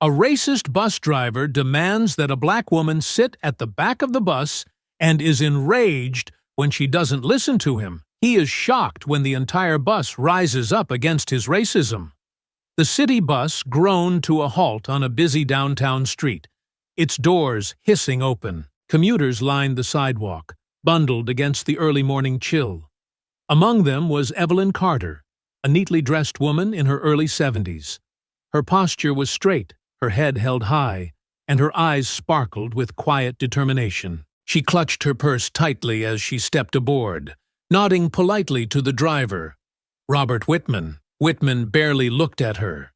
A racist bus driver demands that a black woman sit at the back of the bus and is enraged when she doesn't listen to him. He is shocked when the entire bus rises up against his racism. The city bus groaned to a halt on a busy downtown street, its doors hissing open. Commuters lined the sidewalk, bundled against the early morning chill. Among them was Evelyn Carter, a neatly dressed woman in her early 70s. Her posture was straight, her head held high, and her eyes sparkled with quiet determination. She clutched her purse tightly as she stepped aboard, nodding politely to the driver, Robert Whitman. Whitman barely looked at her.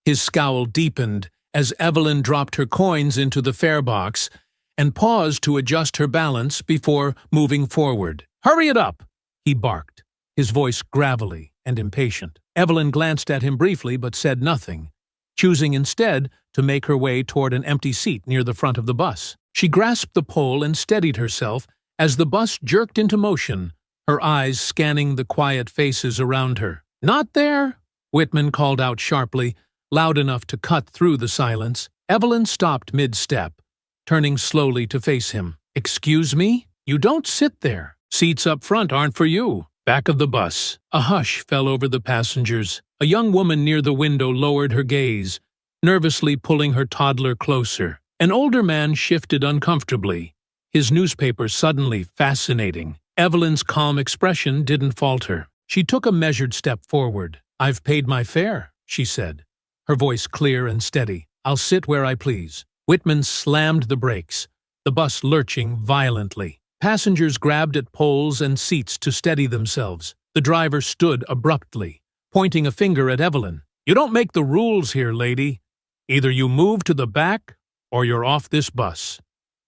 His scowl deepened as Evelyn dropped her coins into the fare box and paused to adjust her balance before moving forward. "Hurry it up!" he barked, his voice gravelly and impatient. Evelyn glanced at him briefly but said nothing, choosing instead to make her way toward an empty seat near the front of the bus. She grasped the pole and steadied herself as the bus jerked into motion, her eyes scanning the quiet faces around her. "Not there!" Whitman called out sharply, loud enough to cut through the silence. Evelyn stopped mid-step, turning slowly to face him. "Excuse me? You don't sit there. Seats up front aren't for you." Back of the bus. A hush fell over the passengers. A young woman near the window lowered her gaze, nervously pulling her toddler closer. An older man shifted uncomfortably, his newspaper suddenly fascinating. Evelyn's calm expression didn't falter. She took a measured step forward. "I've paid my fare," she said, her voice clear and steady. "I'll sit where I please." Whitman slammed the brakes, the bus lurching violently. Passengers grabbed at poles and seats to steady themselves. The driver stood abruptly, pointing a finger at Evelyn. "You don't make the rules here, lady. Either you move to the back, or you're off this bus.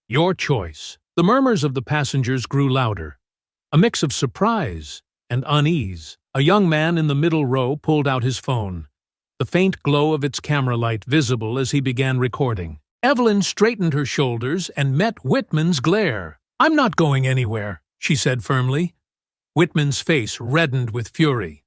Your choice." The murmurs of the passengers grew louder, a mix of surprise and unease. A young man in the middle row pulled out his phone, the faint glow of its camera light visible as he began recording. Evelyn straightened her shoulders and met Whitman's glare. "I'm not going anywhere," she said firmly. Whitman's face reddened with fury.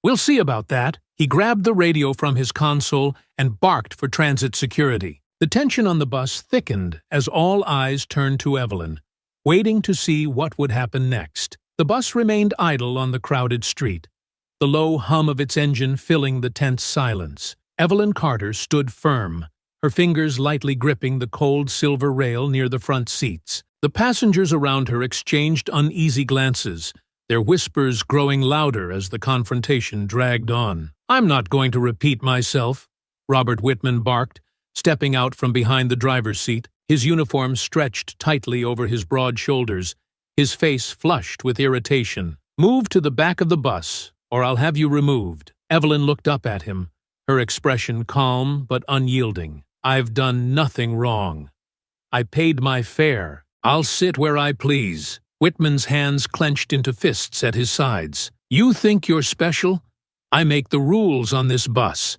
"We'll see about that." He grabbed the radio from his console and barked for transit security. The tension on the bus thickened as all eyes turned to Evelyn, waiting to see what would happen next. The bus remained idle on the crowded street, the low hum of its engine filling the tense silence. Evelyn Carter stood firm, her fingers lightly gripping the cold silver rail near the front seats. The passengers around her exchanged uneasy glances, their whispers growing louder as the confrontation dragged on. "I'm not going to repeat myself," Robert Whitman barked, stepping out from behind the driver's seat, his uniform stretched tightly over his broad shoulders, his face flushed with irritation. "Move to the back of the bus, or I'll have you removed." Evelyn looked up at him, her expression calm but unyielding. "I've done nothing wrong. I paid my fare. I'll sit where I please." Whitman's hands clenched into fists at his sides. "You think you're special? I make the rules on this bus.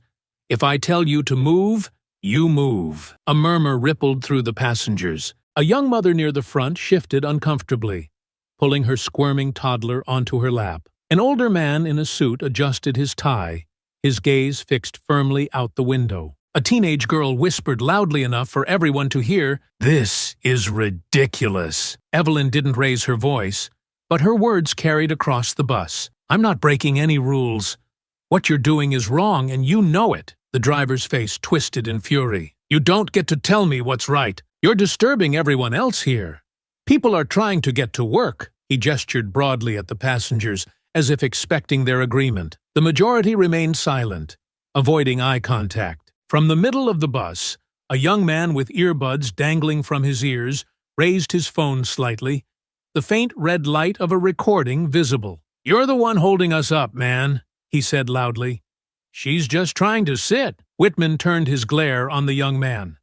If I tell you to move, you move." A murmur rippled through the passengers. A young mother near the front shifted uncomfortably, pulling her squirming toddler onto her lap. An older man in a suit adjusted his tie, his gaze fixed firmly out the window. A teenage girl whispered loudly enough for everyone to hear, "This is ridiculous." Evelyn didn't raise her voice, but her words carried across the bus. "I'm not breaking any rules. What you're doing is wrong, and you know it." The driver's face twisted in fury. "You don't get to tell me what's right. You're disturbing everyone else here. People are trying to get to work." He gestured broadly at the passengers, as if expecting their agreement. The majority remained silent, avoiding eye contact. From the middle of the bus, a young man with earbuds dangling from his ears raised his phone slightly, the faint red light of a recording visible. "You're the one holding us up, man," he said loudly. "She's just trying to sit." Whitman turned his glare on the young man.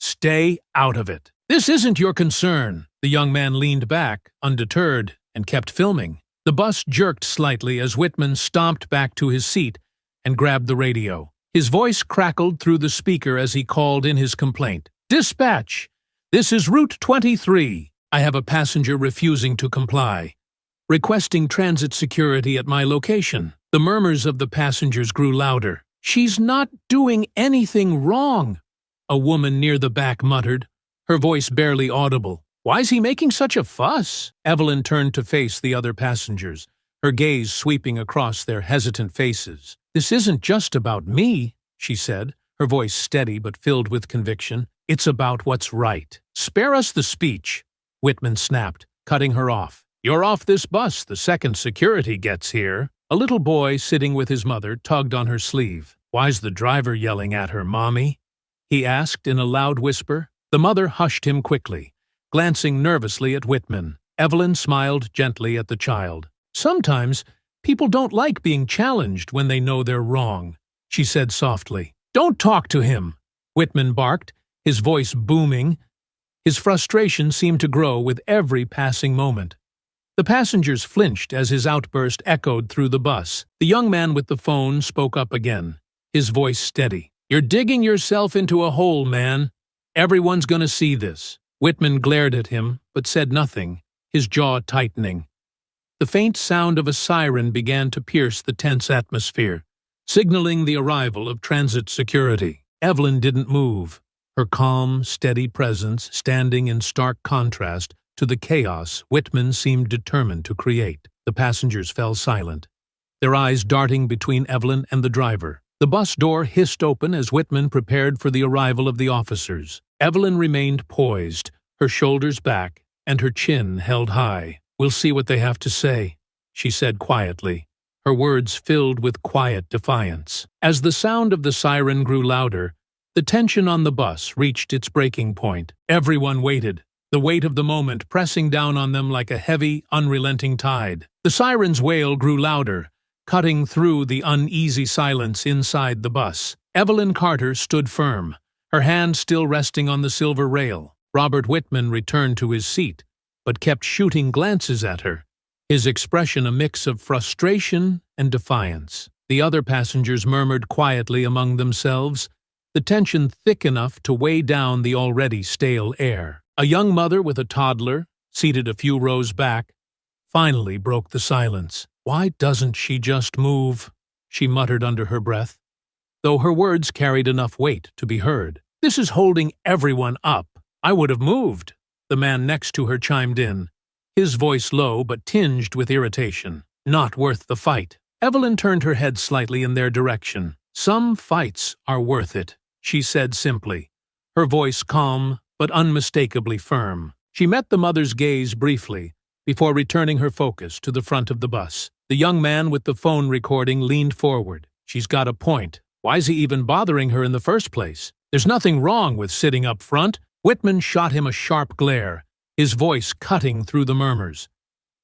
"Stay out of it." "This isn't your concern." The young man leaned back, undeterred, and kept filming. The bus jerked slightly as Whitman stomped back to his seat and grabbed the radio. His voice crackled through the speaker as he called in his complaint. "Dispatch! This is Route 23. I have a passenger refusing to comply, requesting transit security at my location." The murmurs of the passengers grew louder. "She's not doing anything wrong," a woman near the back muttered, her voice barely audible. Why's he making such a fuss? Evelyn turned to face the other passengers, her gaze sweeping across their hesitant faces. This isn't just about me, she said, her voice steady but filled with conviction. It's about what's right. Spare us the speech, Whitman snapped, cutting her off. You're off this bus the second security gets here. A little boy sitting with his mother tugged on her sleeve. Why's the driver yelling at her, Mommy? He asked in a loud whisper. The mother hushed him quickly, glancing nervously at Whitman. Evelyn smiled gently at the child. Sometimes people don't like being challenged when they know they're wrong, she said softly. Don't talk to him, Whitman barked, his voice booming. His frustration seemed to grow with every passing moment. The passengers flinched as his outburst echoed through the bus. The young man with the phone spoke up again, his voice steady. You're digging yourself into a hole, man. Everyone's gonna see this. Whitman glared at him, but said nothing, his jaw tightening. The faint sound of a siren began to pierce the tense atmosphere, signaling the arrival of transit security. Evelyn didn't move, her calm, steady presence standing in stark contrast to the chaos Whitman seemed determined to create. The passengers fell silent, their eyes darting between Evelyn and the driver. The bus door hissed open as Whitman prepared for the arrival of the officers. Evelyn remained poised, her shoulders back, and her chin held high. We'll see what they have to say, she said quietly, her words filled with quiet defiance. As the sound of the siren grew louder, the tension on the bus reached its breaking point. Everyone waited, the weight of the moment pressing down on them like a heavy, unrelenting tide. The siren's wail grew louder, cutting through the uneasy silence inside the bus. Evelyn Carter stood firm, her hand still resting on the silver rail. Robert Whitman returned to his seat, but kept shooting glances at her, his expression a mix of frustration and defiance. The other passengers murmured quietly among themselves, the tension thick enough to weigh down the already stale air. A young mother with a toddler, seated a few rows back, finally broke the silence. Why doesn't she just move? She muttered under her breath, though her words carried enough weight to be heard. This is holding everyone up. I would have moved, the man next to her chimed in, his voice low but tinged with irritation. Not worth the fight. Evelyn turned her head slightly in their direction. Some fights are worth it, she said simply, her voice calm but unmistakably firm. She met the mother's gaze briefly before returning her focus to the front of the bus. The young man with the phone recording leaned forward. She's got a point. Why's he even bothering her in the first place? There's nothing wrong with sitting up front. Whitman shot him a sharp glare, his voice cutting through the murmurs.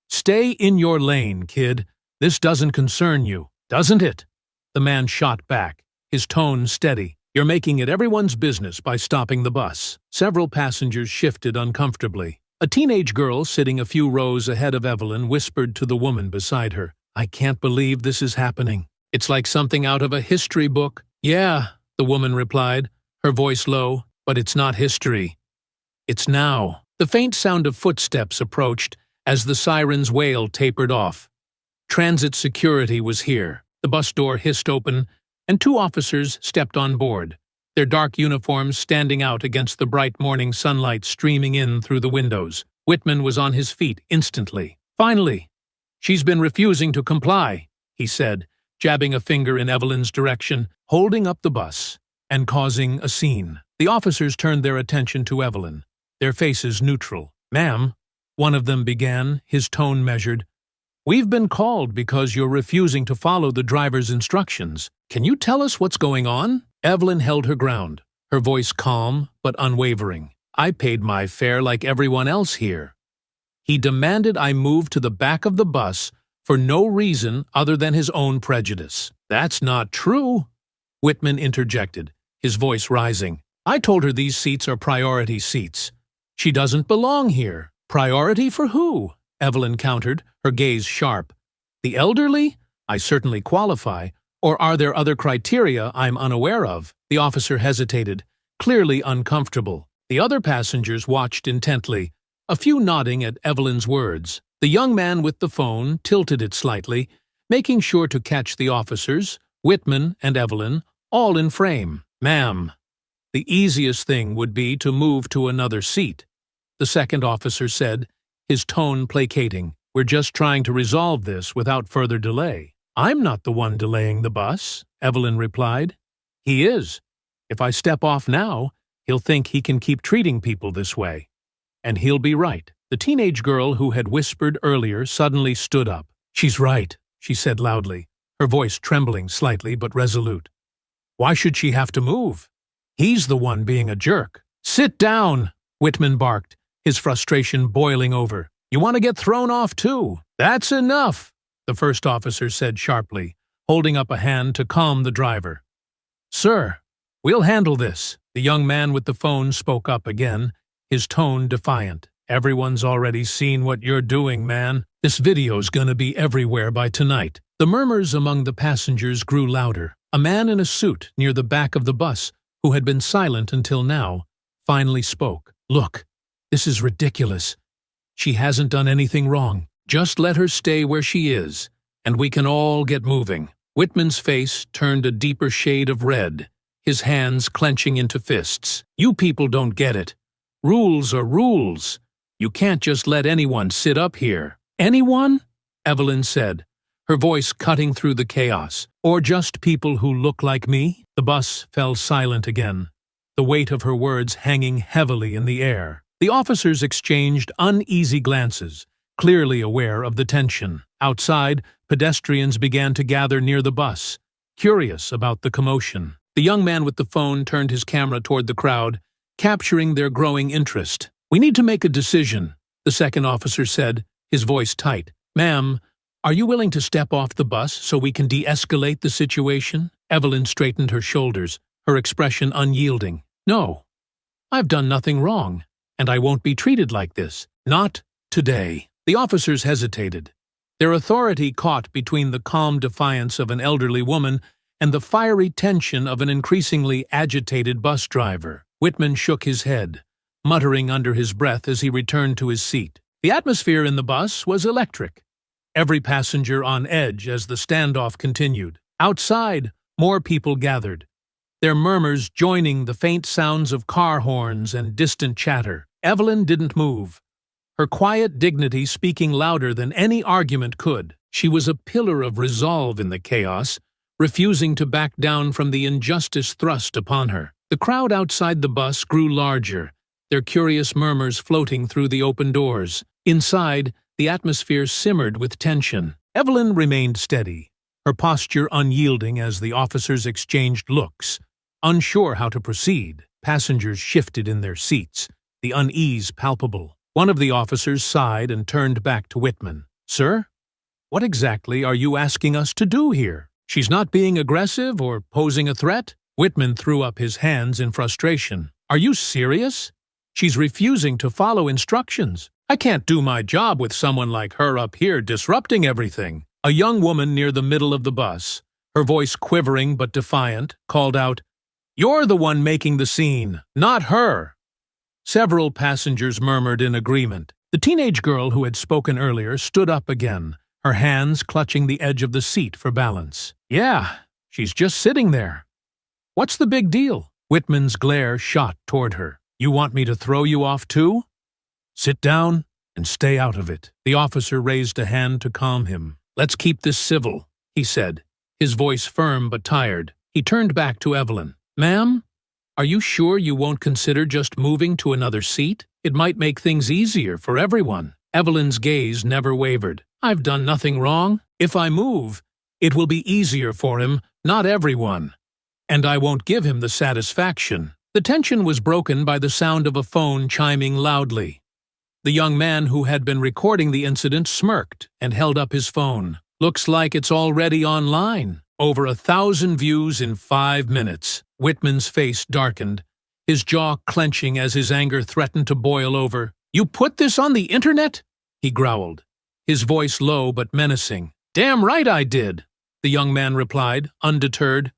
Stay in your lane, kid. This doesn't concern you, doesn't it? The man shot back, his tone steady. You're making it everyone's business by stopping the bus. Several passengers shifted uncomfortably. A teenage girl sitting a few rows ahead of Evelyn whispered to the woman beside her, I can't believe this is happening. It's like something out of a history book. Yeah, the woman replied, her voice low, but it's not history. It's now. The faint sound of footsteps approached as the siren's wail tapered off. Transit security was here. The bus door hissed open, and two officers stepped on board, their dark uniforms standing out against the bright morning sunlight streaming in through the windows. Whitman was on his feet instantly. Finally, she's been refusing to comply, he said, jabbing a finger in Evelyn's direction, holding up the bus, and causing a scene. The officers turned their attention to Evelyn, their faces neutral. Ma'am, one of them began, his tone measured. We've been called because you're refusing to follow the driver's instructions. Can you tell us what's going on? Evelyn held her ground, her voice calm but unwavering. I paid my fare like everyone else here. He demanded I move to the back of the bus for no reason other than his own prejudice. That's not true, Whitman interjected, his voice rising. I told her these seats are priority seats. She doesn't belong here. Priority for who? Evelyn countered, her gaze sharp. The elderly? I certainly qualify. Or are there other criteria I'm unaware of? The officer hesitated, clearly uncomfortable. The other passengers watched intently, a few nodding at Evelyn's words. The young man with the phone tilted it slightly, making sure to catch the officers, Whitman and Evelyn, all in frame. Ma'am, The easiest thing would be to move to another seat, the second officer said, his tone placating. We're just trying to resolve this without further delay. I'm not the one delaying the bus, Evelyn replied. He is. If I step off now, he'll think he can keep treating people this way. And he'll be right. The teenage girl who had whispered earlier suddenly stood up. She's right, she said loudly, her voice trembling slightly but resolute. Why should she have to move? He's the one being a jerk. Sit down, Whitman barked, his frustration boiling over. You want to get thrown off too? That's enough, the first officer said sharply, holding up a hand to calm the driver. Sir, we'll handle this, the young man with the phone spoke up again, his tone defiant. Everyone's already seen what you're doing, man. This video's gonna be everywhere by tonight. The murmurs among the passengers grew louder. A man in a suit near the back of the bus, who had been silent until now, finally spoke. Look, this is ridiculous. She hasn't done anything wrong. Just let her stay where she is, and we can all get moving. Whitman's face turned a deeper shade of red, his hands clenching into fists. You people don't get it. Rules are rules. You can't just let anyone sit up here. Anyone? Evelyn said, her voice cutting through the chaos. Or just people who look like me? The bus fell silent again, the weight of her words hanging heavily in the air. The officers exchanged uneasy glances, clearly aware of the tension. Outside, pedestrians began to gather near the bus, curious about the commotion. The young man with the phone turned his camera toward the crowd, capturing their growing interest. We need to make a decision, the second officer said, his voice tight. Ma'am, are you willing to step off the bus so we can de-escalate the situation? Evelyn straightened her shoulders, her expression unyielding. No, I've done nothing wrong, and I won't be treated like this. Not today. The officers hesitated, their authority caught between the calm defiance of an elderly woman and the fiery tension of an increasingly agitated bus driver. Whitman shook his head, muttering under his breath as he returned to his seat. The atmosphere in the bus was electric, every passenger on edge as the standoff continued. Outside, more people gathered, their murmurs joining the faint sounds of car horns and distant chatter. Evelyn didn't move, her quiet dignity speaking louder than any argument could. She was a pillar of resolve in the chaos, refusing to back down from the injustice thrust upon her. The crowd outside the bus grew larger, their curious murmurs floating through the open doors. Inside, the atmosphere simmered with tension. Evelyn remained steady, her posture unyielding as the officers exchanged looks. Unsure how to proceed, passengers shifted in their seats, the unease palpable. One of the officers sighed and turned back to Whitman. Sir, what exactly are you asking us to do here? She's not being aggressive or posing a threat? Whitman threw up his hands in frustration. Are you serious? She's refusing to follow instructions. I can't do my job with someone like her up here disrupting everything. A young woman near the middle of the bus, her voice quivering but defiant, called out, You're the one making the scene, not her. Several passengers murmured in agreement. The teenage girl who had spoken earlier stood up again, her hands clutching the edge of the seat for balance. Yeah, she's just sitting there. What's the big deal? Whitman's glare shot toward her. You want me to throw you off too? Sit down and stay out of it. The officer raised a hand to calm him. Let's keep this civil, he said, his voice firm but tired. He turned back to Evelyn. Ma'am, are you sure you won't consider just moving to another seat? It might make things easier for everyone. Evelyn's gaze never wavered. I've done nothing wrong. If I move, it will be easier for him, not everyone. And I won't give him the satisfaction. The tension was broken by the sound of a phone chiming loudly. The young man who had been recording the incident smirked and held up his phone. Looks like it's already online. Over 1,000 views in 5 minutes. Whitman's face darkened, his jaw clenching as his anger threatened to boil over. You put this on the internet? He growled, his voice low but menacing. Damn right I did, the young man replied, undeterred.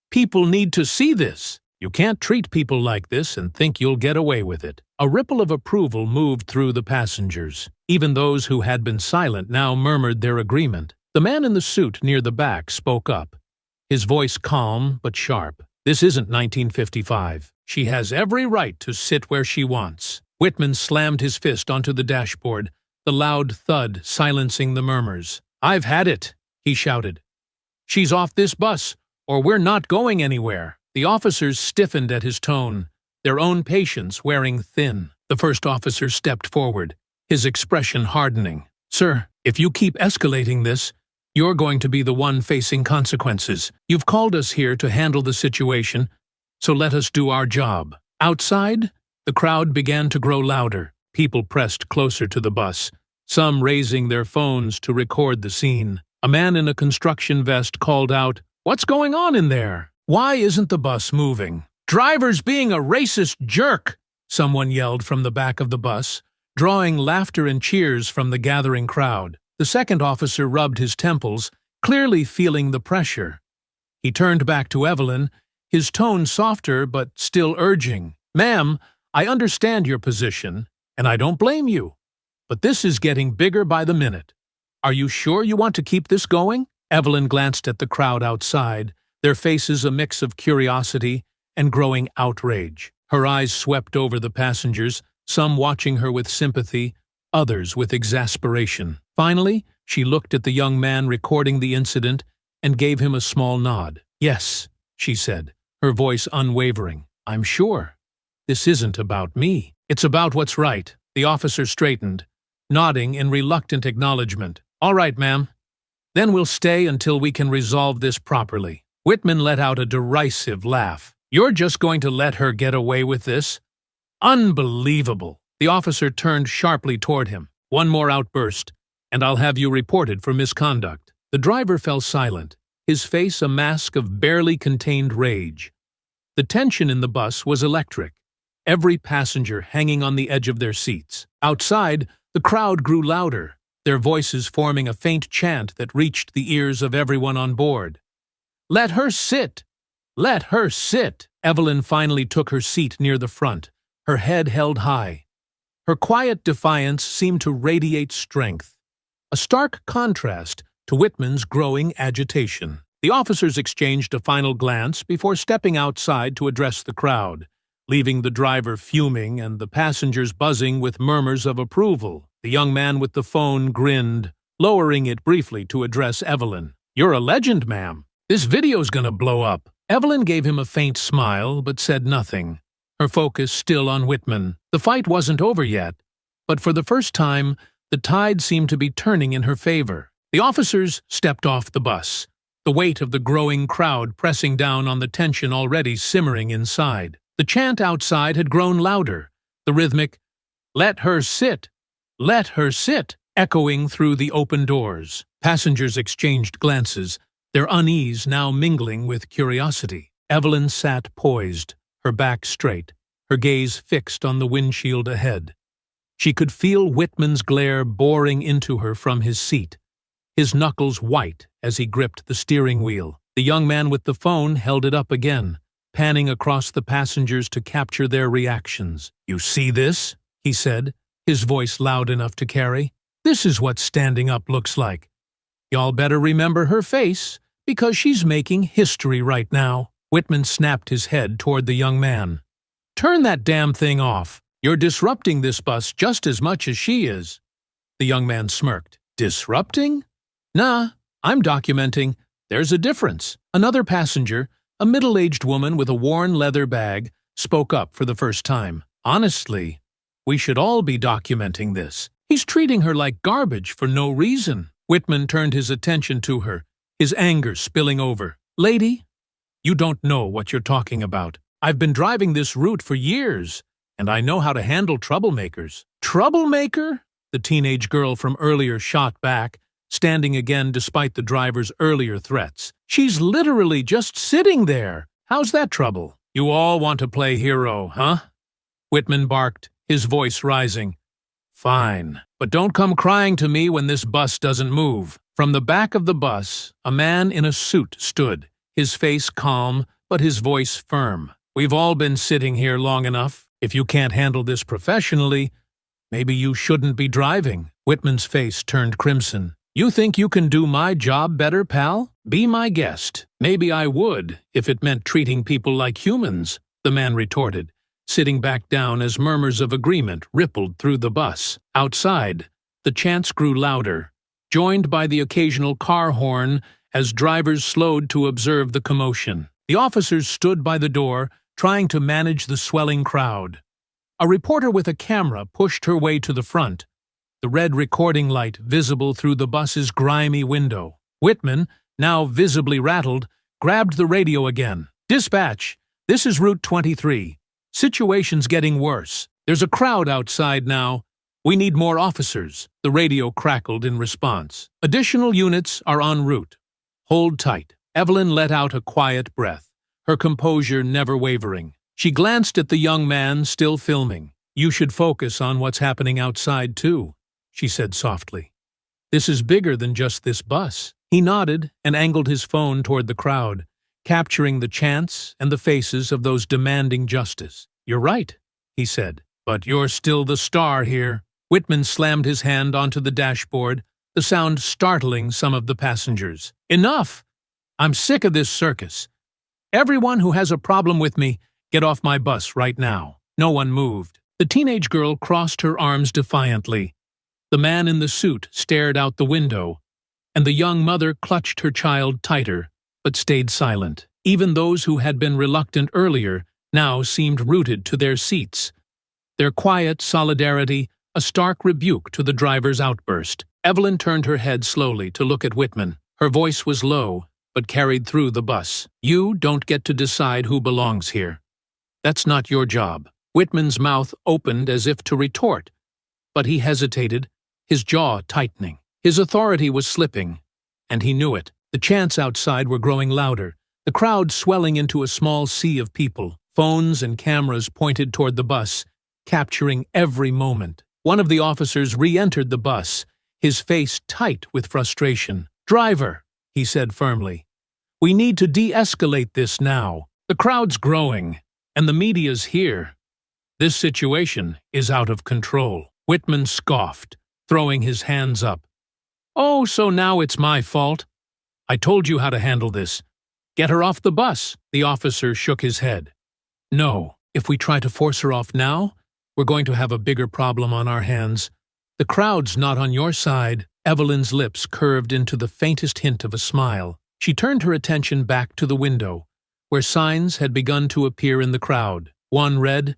People need to see this. You can't treat people like this and think you'll get away with it. A ripple of approval moved through the passengers. Even those who had been silent now murmured their agreement. The man in the suit near the back spoke up, his voice calm but sharp. This isn't 1955. She has every right to sit where she wants. Whitman slammed his fist onto the dashboard, the loud thud silencing the murmurs. "I've had it," he shouted. "She's off this bus, or we're not going anywhere." The officers stiffened at his tone, their own patience wearing thin. The first officer stepped forward, his expression hardening. "Sir, if you keep escalating this, you're going to be the one facing consequences. You've called us here to handle the situation, so let us do our job." Outside, the crowd began to grow louder. People pressed closer to the bus, some raising their phones to record the scene. A man in a construction vest called out, "What's going on in there? Why isn't the bus moving?" "Driver's being a racist jerk," someone yelled from the back of the bus, drawing laughter and cheers from the gathering crowd. The second officer rubbed his temples, clearly feeling the pressure. He turned back to Evelyn, his tone softer but still urging. "Ma'am, I understand your position, and I don't blame you. But this is getting bigger by the minute. Are you sure you want to keep this going?" Evelyn glanced at the crowd outside, their faces a mix of curiosity and growing outrage. Her eyes swept over the passengers, some watching her with sympathy, others with exasperation. Finally, she looked at the young man recording the incident and gave him a small nod. "Yes," she said, her voice unwavering. "I'm sure. This isn't about me. It's about what's right." The officer straightened, nodding in reluctant acknowledgement. "All right, ma'am. Then we'll stay until we can resolve this properly." Whitman let out a derisive laugh. "You're just going to let her get away with this? Unbelievable!" The officer turned sharply toward him. "One more outburst, and I'll have you reported for misconduct." The driver fell silent, his face a mask of barely contained rage. The tension in the bus was electric, every passenger hanging on the edge of their seats. Outside, the crowd grew louder, their voices forming a faint chant that reached the ears of everyone on board. "Let her sit! Let her sit!" Evelyn finally took her seat near the front, her head held high. Her quiet defiance seemed to radiate strength, a stark contrast to Whitman's growing agitation. The officers exchanged a final glance before stepping outside to address the crowd, leaving the driver fuming and the passengers buzzing with murmurs of approval. The young man with the phone grinned, lowering it briefly to address Evelyn. "You're a legend, ma'am. This video's gonna blow up." Evelyn gave him a faint smile but said nothing, her focus still on Whitman. The fight wasn't over yet, but for the first time, the tide seemed to be turning in her favor. The officers stepped off the bus, the weight of the growing crowd pressing down on the tension already simmering inside. The chant outside had grown louder, the rhythmic, "Let her sit! Let her sit!" echoing through the open doors. Passengers exchanged glances, their unease now mingling with curiosity. Evelyn sat poised, her back straight, her gaze fixed on the windshield ahead. She could feel Whitman's glare boring into her from his seat, his knuckles white as he gripped the steering wheel. The young man with the phone held it up again, panning across the passengers to capture their reactions. "You see this?" he said, his voice loud enough to carry. "This is what standing up looks like. Y'all better remember her face, because she's making history right now." Whitman snapped his head toward the young man. "Turn that damn thing off. You're disrupting this bus just as much as she is." The young man smirked. "Disrupting? Nah, I'm documenting. There's a difference." Another passenger, a middle-aged woman with a worn leather bag, spoke up for the first time. "Honestly, we should all be documenting this. He's treating her like garbage for no reason." Whitman turned his attention to her, his anger spilling over. "Lady, you don't know what you're talking about. I've been driving this route for years, and I know how to handle troublemakers." "Troublemaker?" the teenage girl from earlier shot back, standing again despite the driver's earlier threats. "She's literally just sitting there. How's that trouble?" "You all want to play hero, huh?" Whitman barked, his voice rising. "Fine, but don't come crying to me when this bus doesn't move." From the back of the bus, a man in a suit stood, his face calm, but his voice firm. "We've all been sitting here long enough. If you can't handle this professionally, maybe you shouldn't be driving." Whitman's face turned crimson. "You think you can do my job better, pal? Be my guest. Maybe I would, if it meant treating people like humans." the man retorted, sitting back down as murmurs of agreement rippled through the bus. Outside, the chants grew louder, joined by the occasional car horn as drivers slowed to observe the commotion. The officers stood by the door, trying to manage the swelling crowd. A reporter with a camera pushed her way to the front, the red recording light visible through the bus's grimy window. Whitman, now visibly rattled, grabbed the radio again. "Dispatch, this is Route 23. Situation's getting worse. There's a crowd outside now. We need more officers." The radio crackled in response. "Additional units are en route. Hold tight." Evelyn let out a quiet breath, her composure never wavering. She glanced at the young man still filming. "You should focus on what's happening outside, too," she said softly. "This is bigger than just this bus." He nodded and angled his phone toward the crowd, capturing the chants and the faces of those demanding justice. "You're right," he said, "but you're still the star here." Whitman slammed his hand onto the dashboard, the sound startling some of the passengers. "Enough! I'm sick of this circus. Everyone who has a problem with me, get off my bus right now." No one moved. The teenage girl crossed her arms defiantly. The man in the suit stared out the window, and the young mother clutched her child tighter, but stayed silent. Even those who had been reluctant earlier now seemed rooted to their seats, their quiet solidarity a stark rebuke to the driver's outburst. Evelyn turned her head slowly to look at Whitman. Her voice was low, but carried through the bus. "You don't get to decide who belongs here. That's not your job." Whitman's mouth opened as if to retort, but he hesitated, his jaw tightening. His authority was slipping, and he knew it. The chants outside were growing louder, the crowd swelling into a small sea of people. Phones and cameras pointed toward the bus, capturing every moment. One of the officers re-entered the bus, his face tight with frustration. "Driver," he said firmly, "we need to de-escalate this now. The crowd's growing, and the media's here. This situation is out of control." Whitman scoffed, throwing his hands up. "Oh, so now it's my fault? I told you how to handle this. Get her off the bus." The officer shook his head. "No, if we try to force her off now, we're going to have a bigger problem on our hands. The crowd's not on your side." Evelyn's lips curved into the faintest hint of a smile. She turned her attention back to the window, where signs had begun to appear in the crowd. One read,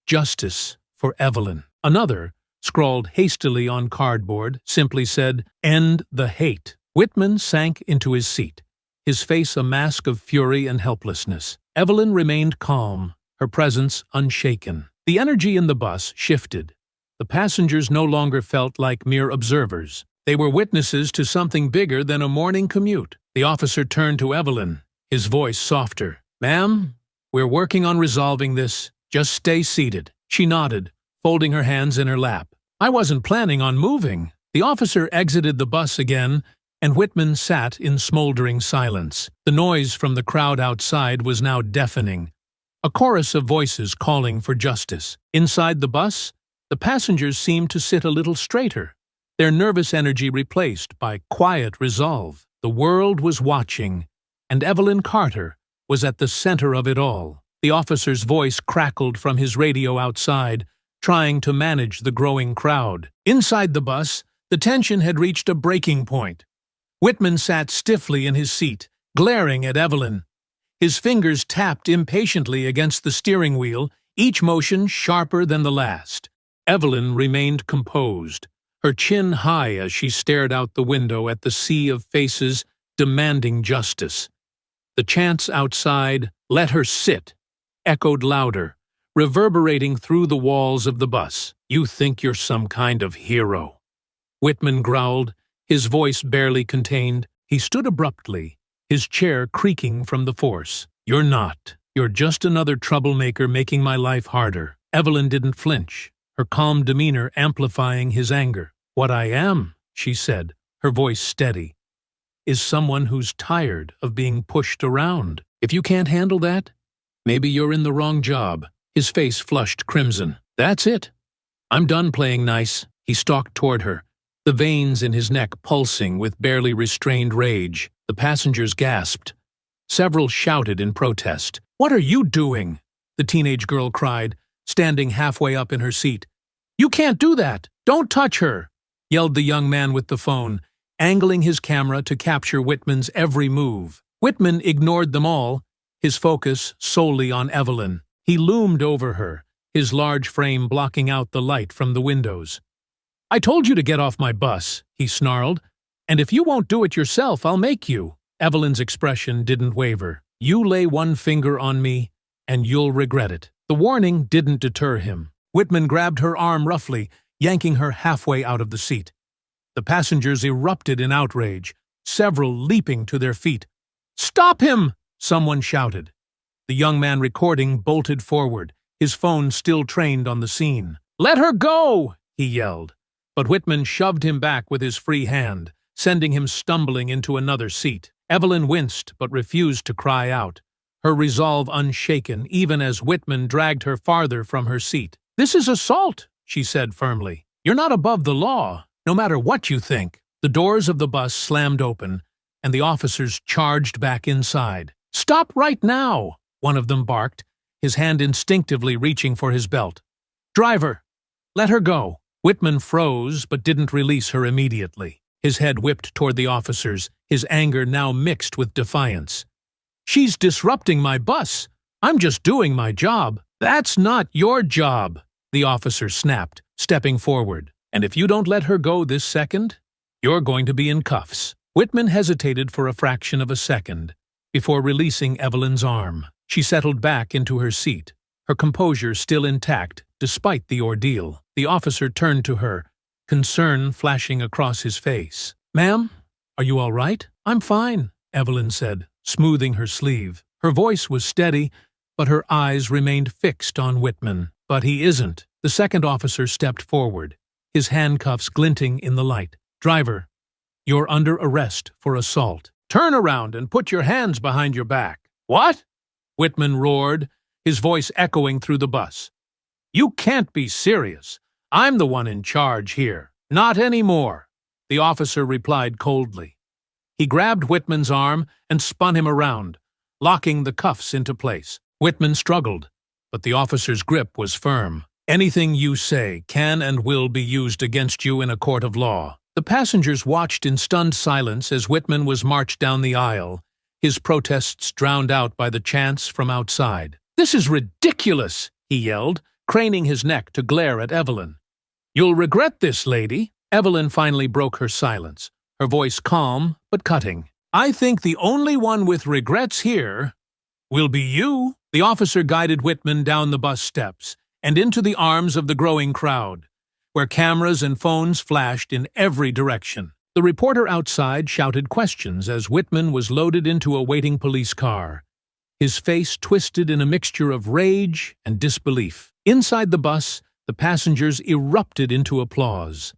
"Justice for Evelyn." Another, scrawled hastily on cardboard, simply said, "End the hate." Whitman sank into his seat, his face a mask of fury and helplessness. Evelyn remained calm, her presence unshaken. The energy in the bus shifted. The passengers no longer felt like mere observers. They were witnesses to something bigger than a morning commute. The officer turned to Evelyn, his voice softer. "Ma'am, we're working on resolving this. Just stay seated." She nodded, folding her hands in her lap. "I wasn't planning on moving." The officer exited the bus again, and Whitman sat in smoldering silence. The noise from the crowd outside was now deafening, a chorus of voices calling for justice. Inside the bus, the passengers seemed to sit a little straighter, their nervous energy replaced by quiet resolve. The world was watching, and Evelyn Carter was at the center of it all. The officer's voice crackled from his radio outside, trying to manage the growing crowd. Inside the bus, the tension had reached a breaking point. Whitman sat stiffly in his seat, glaring at Evelyn. His fingers tapped impatiently against the steering wheel, each motion sharper than the last. Evelyn remained composed, her chin high as she stared out the window at the sea of faces demanding justice. The chants outside, "Let her sit," echoed louder, reverberating through the walls of the bus. "You think you're some kind of hero," Whitman growled, his voice barely contained. He stood abruptly, his chair creaking from the force. "You're not. You're just another troublemaker making my life harder." Evelyn didn't flinch, her calm demeanor amplifying his anger. "What I am," she said, her voice steady, "is someone who's tired of being pushed around. If you can't handle that, maybe you're in the wrong job." His face flushed crimson. "That's it. I'm done playing nice." He stalked toward her, the veins in his neck pulsing with barely restrained rage. The passengers gasped. Several shouted in protest. "What are you doing?" the teenage girl cried, standing halfway up in her seat. "You can't do that! Don't touch her!" yelled the young man with the phone, angling his camera to capture Whitman's every move. Whitman ignored them all, his focus solely on Evelyn. He loomed over her, his large frame blocking out the light from the windows. "I told you to get off my bus," he snarled, "and if you won't do it yourself, I'll make you." Evelyn's expression didn't waver. "You lay one finger on me, and you'll regret it." The warning didn't deter him. Whitman grabbed her arm roughly, yanking her halfway out of the seat. The passengers erupted in outrage, several leaping to their feet. "Stop him!" someone shouted. The young man recording bolted forward, his phone still trained on the scene. "Let her go!" he yelled. But Whitman shoved him back with his free hand, sending him stumbling into another seat. Evelyn winced but refused to cry out, her resolve unshaken even as Whitman dragged her farther from her seat. "This is assault," she said firmly. "You're not above the law, no matter what you think." The doors of the bus slammed open, and the officers charged back inside. "Stop right now!" one of them barked, his hand instinctively reaching for his belt. "Driver, let her go." Whitman froze but didn't release her immediately. His head whipped toward the officers, his anger now mixed with defiance. "She's disrupting my bus. I'm just doing my job." "That's not your job," the officer snapped, stepping forward. "And if you don't let her go this second, you're going to be in cuffs." Whitman hesitated for a fraction of a second before releasing Evelyn's arm. She settled back into her seat, her composure still intact despite the ordeal. The officer turned to her, concern flashing across his face. "Ma'am, are you all right?" "I'm fine," Evelyn said, smoothing her sleeve. Her voice was steady, but her eyes remained fixed on Whitman. "But he isn't." The second officer stepped forward, his handcuffs glinting in the light. "Driver, you're under arrest for assault. Turn around and put your hands behind your back." "What?" Whitman roared, his voice echoing through the bus. "You can't be serious. I'm the one in charge here." "Not anymore," the officer replied coldly. He grabbed Whitman's arm and spun him around, locking the cuffs into place. Whitman struggled, but the officer's grip was firm. "Anything you say can and will be used against you in a court of law." The passengers watched in stunned silence as Whitman was marched down the aisle, his protests drowned out by the chants from outside. "This is ridiculous," he yelled, craning his neck to glare at Evelyn. "You'll regret this, lady." Evelyn finally broke her silence, her voice calm but cutting. "I think the only one with regrets here will be you." The officer guided Whitman down the bus steps and into the arms of the growing crowd, where cameras and phones flashed in every direction. The reporter outside shouted questions as Whitman was loaded into a waiting police car, his face twisted in a mixture of rage and disbelief. Inside the bus, the passengers erupted into applause.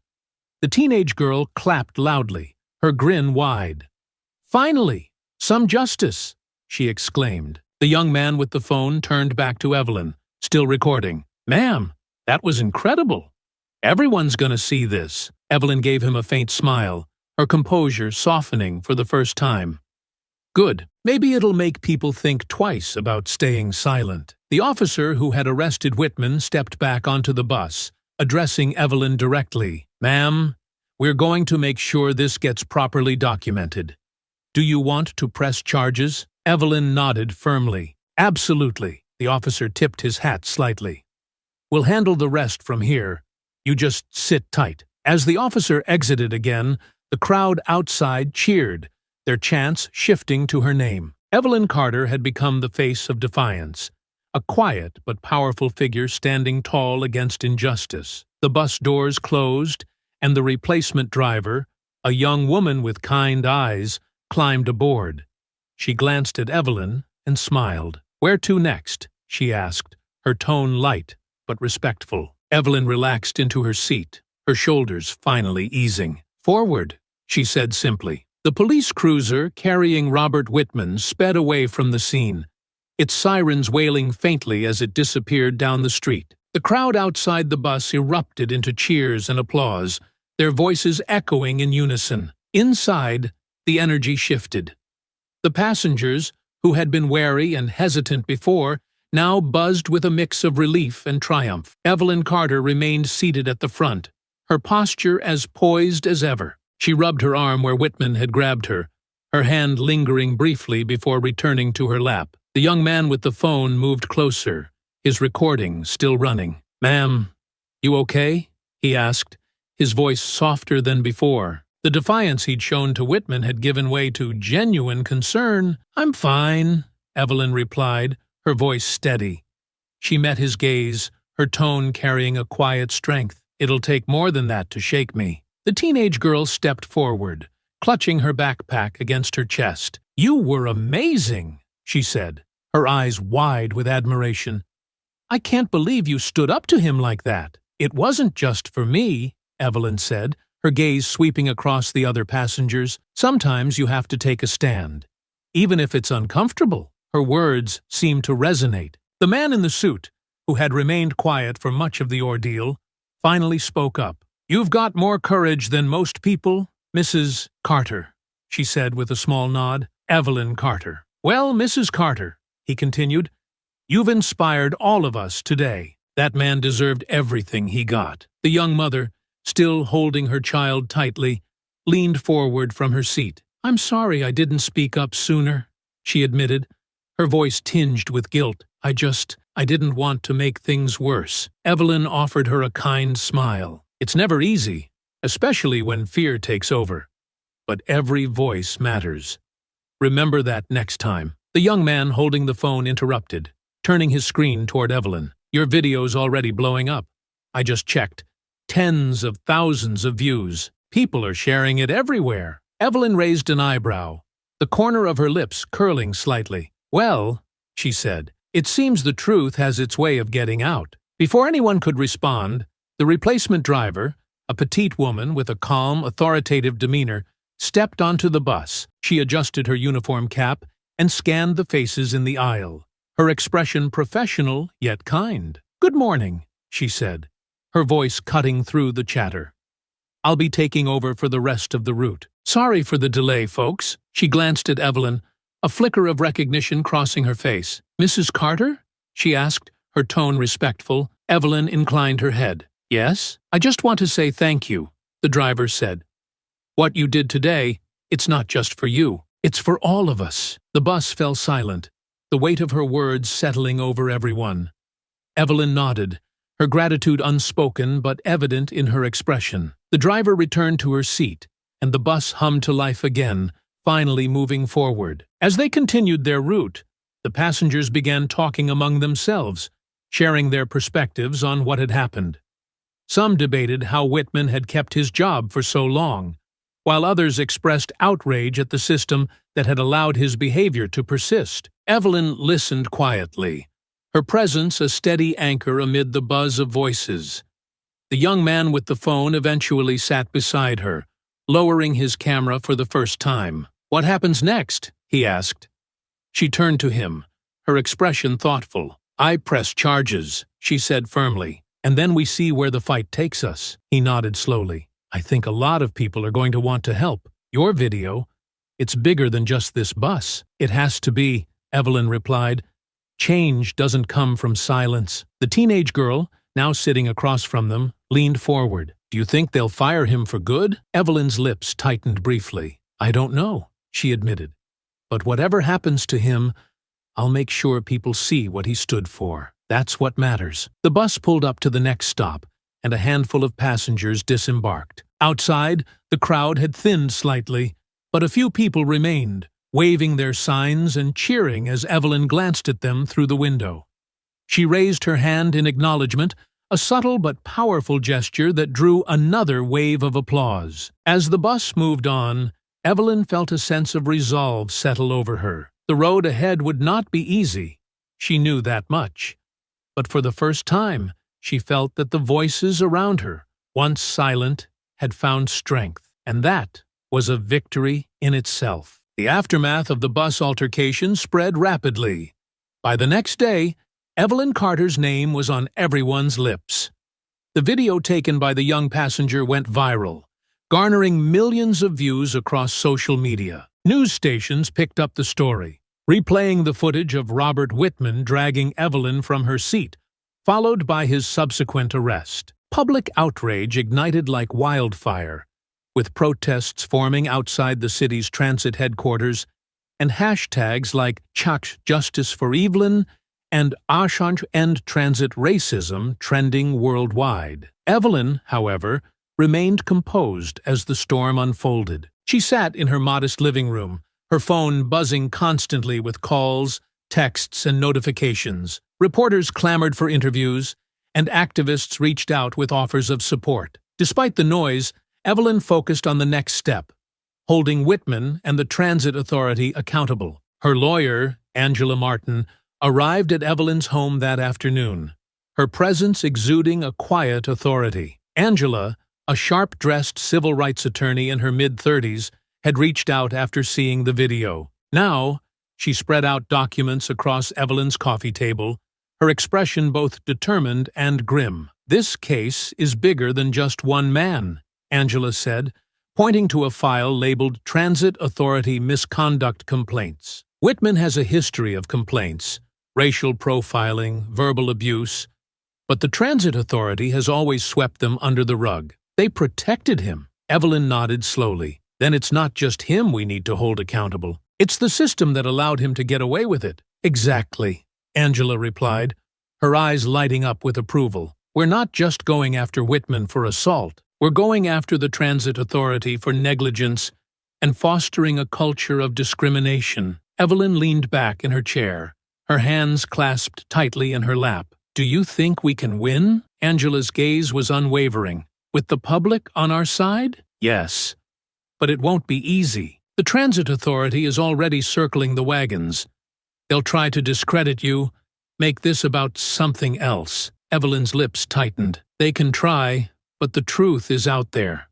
The teenage girl clapped loudly, her grin wide. "Finally, some justice," she exclaimed. The young man with the phone turned back to Evelyn, still recording. "Ma'am, that was incredible. Everyone's gonna see this." Evelyn gave him a faint smile, her composure softening for the first time. "Good. Maybe it'll make people think twice about staying silent." The officer who had arrested Whitman stepped back onto the bus, addressing Evelyn directly. "Ma'am, we're going to make sure this gets properly documented. Do you want to press charges?" Evelyn nodded firmly. "Absolutely." The officer tipped his hat slightly. "We'll handle the rest from here. You just sit tight." As the officer exited again, the crowd outside cheered, their chants shifting to her name. Evelyn Carter had become the face of defiance, a quiet but powerful figure standing tall against injustice. The bus doors closed, and the replacement driver, a young woman with kind eyes, climbed aboard. She glanced at Evelyn and smiled. "Where to next?" she asked, her tone light but respectful. Evelyn relaxed into her seat, her shoulders finally easing. "Forward," she said simply. The police cruiser carrying Robert Whitman sped away from the scene, its sirens wailing faintly as it disappeared down the street. The crowd outside the bus erupted into cheers and applause, their voices echoing in unison. Inside, the energy shifted. The passengers, who had been wary and hesitant before, now buzzed with a mix of relief and triumph. Evelyn Carter remained seated at the front, her posture as poised as ever. She rubbed her arm where Whitman had grabbed her, her hand lingering briefly before returning to her lap. The young man with the phone moved closer, his recording still running. "Ma'am, you okay?" he asked, his voice softer than before. The defiance he'd shown to Whitman had given way to genuine concern. "I'm fine," Evelyn replied, her voice steady. She met his gaze, her tone carrying a quiet strength. "It'll take more than that to shake me." The teenage girl stepped forward, clutching her backpack against her chest. "You were amazing," she said, her eyes wide with admiration. "I can't believe you stood up to him like that." "It wasn't just for me," Evelyn said, her gaze sweeping across the other passengers. "Sometimes you have to take a stand, even if it's uncomfortable." Her words seemed to resonate. The man in the suit, who had remained quiet for much of the ordeal, finally spoke up. "You've got more courage than most people, Mrs. Carter," she said with a small nod. "Evelyn Carter." "Well, Mrs. Carter," he continued, "you've inspired all of us today." That man deserved everything he got. The young mother, still holding her child tightly, leaned forward from her seat. "I'm sorry I didn't speak up sooner," she admitted, her voice tinged with guilt. I didn't want to make things worse." Evelyn offered her a kind smile. "It's never easy, especially when fear takes over. But every voice matters. Remember that next time." The young man holding the phone interrupted, turning his screen toward Evelyn. "Your video's already blowing up. I just checked. Tens of thousands of views. People are sharing it everywhere." Evelyn raised an eyebrow, the corner of her lips curling slightly. "Well," she said, "it seems the truth has its way of getting out." Before anyone could respond, the replacement driver, a petite woman with a calm, authoritative demeanor, stepped onto the bus. She adjusted her uniform cap and scanned the faces in the aisle, her expression professional yet kind. "Good morning," she said, her voice cutting through the chatter. "I'll be taking over for the rest of the route. Sorry for the delay, folks." She glanced at Evelyn, a flicker of recognition crossing her face. "Mrs. Carter?" she asked, her tone respectful. Evelyn inclined her head. "Yes? I just want to say thank you," the driver said. "What you did today, it's not just for you. It's for all of us." The bus fell silent, the weight of her words settling over everyone. Evelyn nodded, her gratitude unspoken but evident in her expression. The driver returned to her seat, and the bus hummed to life again, finally moving forward. As they continued their route, the passengers began talking among themselves, sharing their perspectives on what had happened. Some debated how Whitman had kept his job for so long, while others expressed outrage at the system that had allowed his behavior to persist. Evelyn listened quietly, her presence a steady anchor amid the buzz of voices. The young man with the phone eventually sat beside her, lowering his camera for the first time. "What happens next?" he asked. She turned to him, her expression thoughtful. "I press charges," she said firmly, "and then we see where the fight takes us." He nodded slowly. "I think a lot of people are going to want to help. Your video, it's bigger than just this bus." "It has to be," Evelyn replied. "Change doesn't come from silence." The teenage girl, now sitting across from them, leaned forward. "Do you think they'll fire him for good?" Evelyn's lips tightened briefly. "I don't know," she admitted. "But whatever happens to him, I'll make sure people see what he stood for. That's what matters." The bus pulled up to the next stop, and a handful of passengers disembarked. Outside, the crowd had thinned slightly, but a few people remained, waving their signs and cheering as Evelyn glanced at them through the window. She raised her hand in acknowledgement, a subtle but powerful gesture that drew another wave of applause. As the bus moved on, Evelyn felt a sense of resolve settle over her. The road ahead would not be easy. She knew that much. But for the first time, she felt that the voices around her, once silent, had found strength, and that was a victory in itself. The aftermath of the bus altercation spread rapidly. By the next day, Evelyn Carter's name was on everyone's lips. The video taken by the young passenger went viral, garnering millions of views across social media. News stations picked up the story, replaying the footage of Robert Whitman dragging Evelyn from her seat, followed by his subsequent arrest. Public outrage ignited like wildfire, with protests forming outside the city's transit headquarters and hashtags like Chak Justice for Evelyn and Ashanj End Transit Racism trending worldwide. Evelyn, however, remained composed as the storm unfolded. She sat in her modest living room, her phone buzzing constantly with calls, texts, and notifications. Reporters clamored for interviews, and activists reached out with offers of support. Despite the noise, Evelyn focused on the next step, holding Whitman and the transit authority accountable. Her lawyer, Angela Martin, arrived at Evelyn's home that afternoon, her presence exuding a quiet authority. Angela, a sharp-dressed civil rights attorney in her mid-30s, had reached out after seeing the video. Now, she spread out documents across Evelyn's coffee table, her expression both determined and grim. "This case is bigger than just one man," Angela said, pointing to a file labeled Transit Authority Misconduct Complaints. Whitman has a history of complaints, racial profiling, verbal abuse, but the Transit Authority has always swept them under the rug. They protected him. Evelyn nodded slowly. Then it's not just him we need to hold accountable. It's the system that allowed him to get away with it. Exactly, Angela replied, her eyes lighting up with approval. We're not just going after Whitman for assault. We're going after the Transit Authority for negligence and fostering a culture of discrimination. Evelyn leaned back in her chair, her hands clasped tightly in her lap. Do you think we can win? Angela's gaze was unwavering. With the public on our side? Yes. But it won't be easy. The Transit Authority is already circling the wagons. They'll try to discredit you, make this about something else. Evelyn's lips tightened. They can try, but the truth is out there.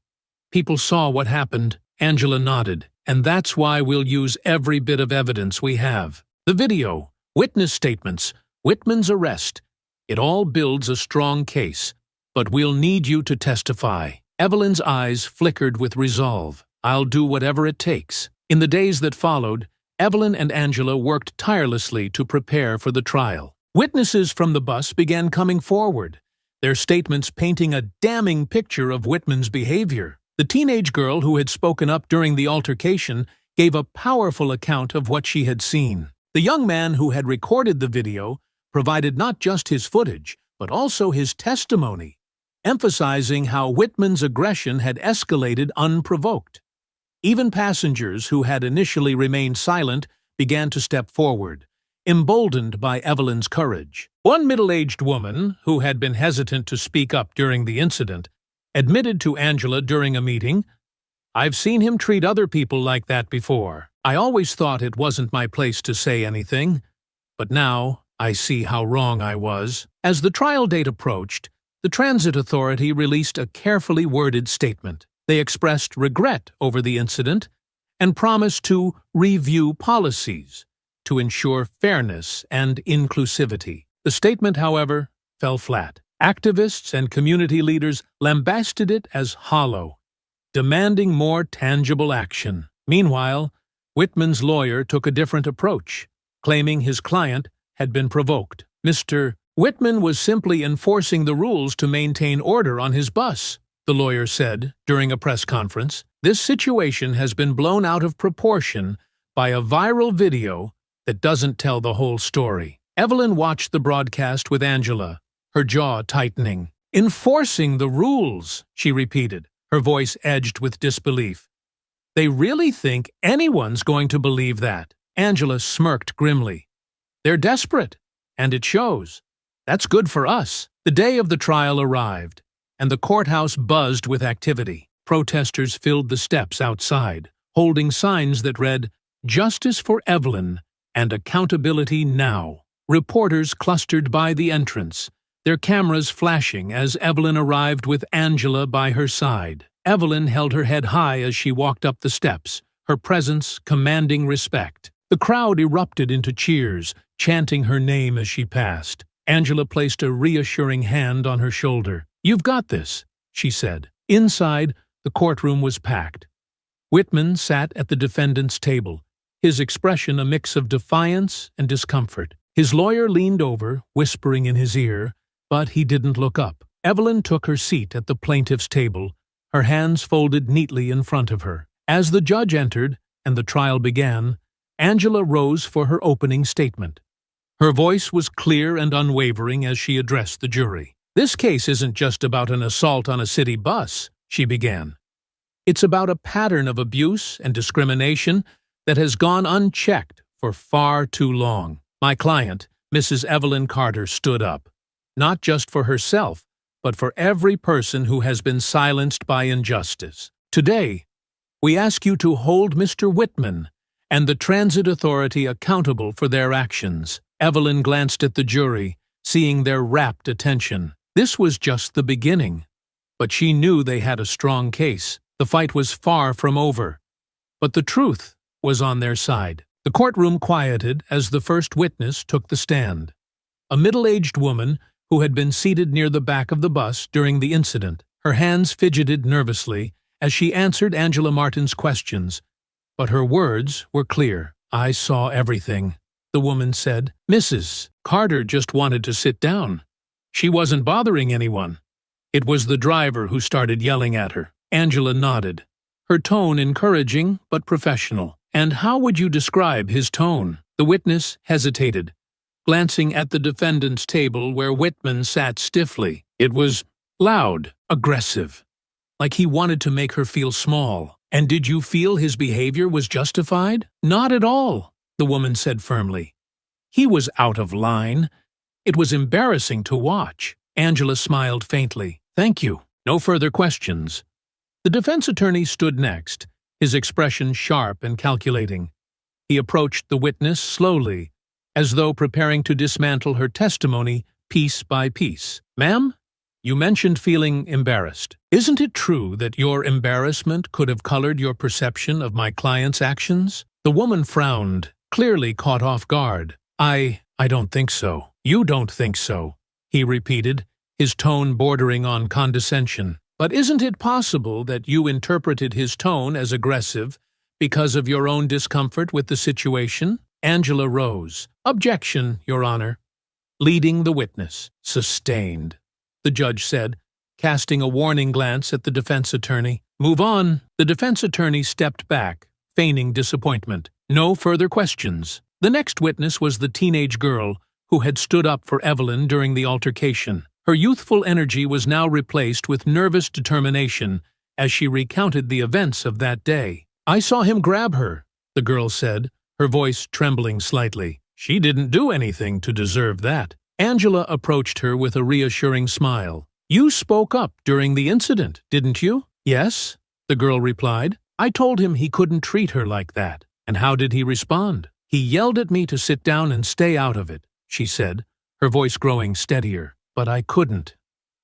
People saw what happened. Angela nodded. And that's why we'll use every bit of evidence we have. The video, witness statements, Whitman's arrest. It all builds a strong case. But we'll need you to testify. Evelyn's eyes flickered with resolve. I'll do whatever it takes. In the days that followed, Evelyn and Angela worked tirelessly to prepare for the trial. Witnesses from the bus began coming forward, their statements painting a damning picture of Whitman's behavior. The teenage girl who had spoken up during the altercation gave a powerful account of what she had seen. The young man who had recorded the video provided not just his footage, but also his testimony, emphasizing how Whitman's aggression had escalated unprovoked. Even passengers who had initially remained silent began to step forward, emboldened by Evelyn's courage. One middle-aged woman, who had been hesitant to speak up during the incident, admitted to Angela during a meeting, "I've seen him treat other people like that before. I always thought it wasn't my place to say anything, but now I see how wrong I was." As the trial date approached, the Transit Authority released a carefully worded statement. They expressed regret over the incident and promised to review policies to ensure fairness and inclusivity. The statement, however, fell flat. Activists and community leaders lambasted it as hollow, demanding more tangible action. Meanwhile, Whitman's lawyer took a different approach, claiming his client had been provoked. Mr. Whitman was simply enforcing the rules to maintain order on his bus, the lawyer said during a press conference. This situation has been blown out of proportion by a viral video that doesn't tell the whole story. Evelyn watched the broadcast with Angela, her jaw tightening. Enforcing the rules, she repeated, her voice edged with disbelief. They really think anyone's going to believe that? Angela smirked grimly. They're desperate, and it shows. That's good for us. The day of the trial arrived, and the courthouse buzzed with activity. Protesters filled the steps outside, holding signs that read, "Justice for Evelyn and accountability now." Reporters clustered by the entrance, their cameras flashing as Evelyn arrived with Angela by her side. Evelyn held her head high as she walked up the steps, her presence commanding respect. The crowd erupted into cheers, chanting her name as she passed. Angela placed a reassuring hand on her shoulder. "You've got this," she said. Inside, the courtroom was packed. Whitman sat at the defendant's table, his expression a mix of defiance and discomfort. His lawyer leaned over, whispering in his ear, but he didn't look up. Evelyn took her seat at the plaintiff's table, her hands folded neatly in front of her. As the judge entered and the trial began, Angela rose for her opening statement. Her voice was clear and unwavering as she addressed the jury. "This case isn't just about an assault on a city bus," she began. "It's about a pattern of abuse and discrimination that has gone unchecked for far too long." My client, Mrs. Evelyn Carter, stood up, not just for herself, but for every person who has been silenced by injustice. "Today, we ask you to hold Mr. Whitman and the Transit Authority accountable for their actions." Evelyn glanced at the jury, seeing their rapt attention. This was just the beginning, but she knew they had a strong case. The fight was far from over, but the truth was on their side. The courtroom quieted as the first witness took the stand. A middle-aged woman who had been seated near the back of the bus during the incident. Her hands fidgeted nervously as she answered Angela Martin's questions, but her words were clear. "I saw everything," the woman said. "Mrs. Carter just wanted to sit down. She wasn't bothering anyone. It was the driver who started yelling at her." Angela nodded, her tone encouraging but professional. "And how would you describe his tone?" The witness hesitated, glancing at the defendant's table where Whitman sat stiffly. "It was loud, aggressive, like he wanted to make her feel small." "And did you feel his behavior was justified?" "Not at all," the woman said firmly. "He was out of line. It was embarrassing to watch." Angela smiled faintly. "Thank you. No further questions." The defense attorney stood next, his expression sharp and calculating. He approached the witness slowly, as though preparing to dismantle her testimony piece by piece. "Ma'am, you mentioned feeling embarrassed. Isn't it true that your embarrassment could have colored your perception of my client's actions?" The woman frowned, clearly caught off guard. I don't think so." "You don't think so," he repeated, his tone bordering on condescension. "But isn't it possible that you interpreted his tone as aggressive because of your own discomfort with the situation?" Angela rose. "Objection, Your Honor." Leading the witness. "Sustained," the judge said, casting a warning glance at the defense attorney. "Move on." The defense attorney stepped back, feigning disappointment. No further questions. The next witness was the teenage girl who had stood up for Evelyn during the altercation. Her youthful energy was now replaced with nervous determination as she recounted the events of that day. "I saw him grab her," the girl said, her voice trembling slightly. "She didn't do anything to deserve that." Angela approached her with a reassuring smile. "You spoke up during the incident, didn't you?" "Yes," the girl replied. "I told him he couldn't treat her like that." "And how did he respond?" "He yelled at me to sit down and stay out of it," she said, her voice growing steadier. "But I couldn't.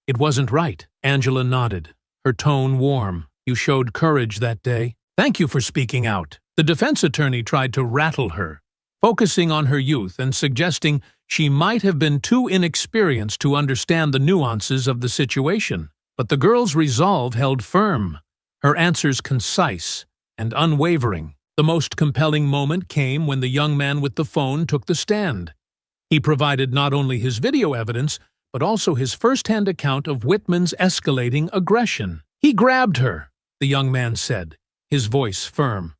It wasn't right." Angela nodded, her tone warm. "You showed courage that day. Thank you for speaking out." The defense attorney tried to rattle her, focusing on her youth and suggesting she might have been too inexperienced to understand the nuances of the situation. But the girl's resolve held firm, her answers concise and unwavering. The most compelling moment came when the young man with the phone took the stand. He provided not only his video evidence, but also his first-hand account of Whitman's escalating aggression. "He grabbed her," the young man said, his voice firm.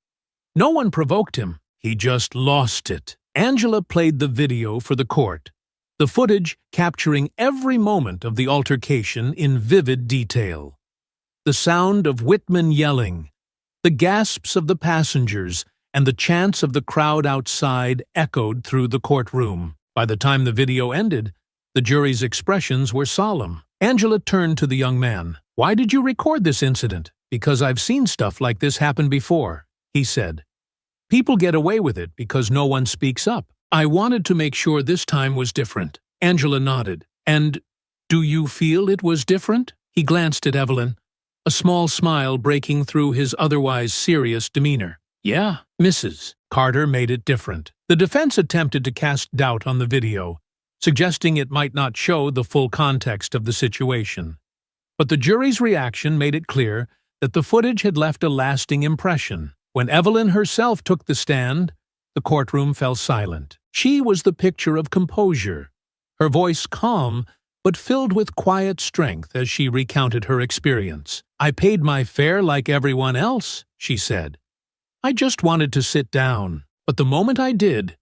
"No one provoked him. He just lost it." Angela played the video for the court, the footage capturing every moment of the altercation in vivid detail. The sound of Whitman yelling, the gasps of the passengers, and the chants of the crowd outside echoed through the courtroom. By the time the video ended, the jury's expressions were solemn. Angela turned to the young man. "Why did you record this incident?" "Because I've seen stuff like this happen before," he said. "People get away with it because no one speaks up. I wanted to make sure this time was different." Angela nodded. "And do you feel it was different?" He glanced at Evelyn, a small smile breaking through his otherwise serious demeanor. "Yeah, Mrs. Carter made it different." The defense attempted to cast doubt on the video, suggesting it might not show the full context of the situation. But the jury's reaction made it clear that the footage had left a lasting impression. When Evelyn herself took the stand, The courtroom fell silent. She was the picture of composure, her voice calm but filled with quiet strength as she recounted her experience. "I paid my fare like everyone else," she said. "I just wanted to sit down, but the moment I did,